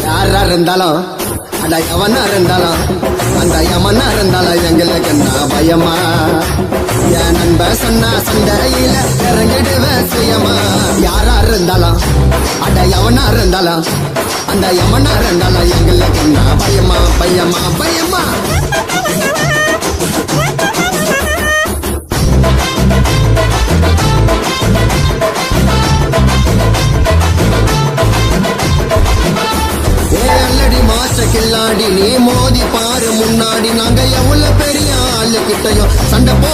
யாரா இருந்தாலும் அட எவனா இருந்தாலும் அந்த யமனா இருந்தாலும் எங்களுக்கு என்ன பயமா என் நண்ப சொன்னா சண்டையில இறங்கிடுவேன் சுயமா யாரா இருந்தாலும் அட எவனா இருந்தாலும் அந்த யமனா இருந்தாலும் எங்களுக்கு என்ன பயமா பயமா பயமா கில்லாடி நீ மோதி பாரு முன்னாடி நாங்க எவ்வளவு பெரிய ஆளு கிட்டையும் சண்டை போ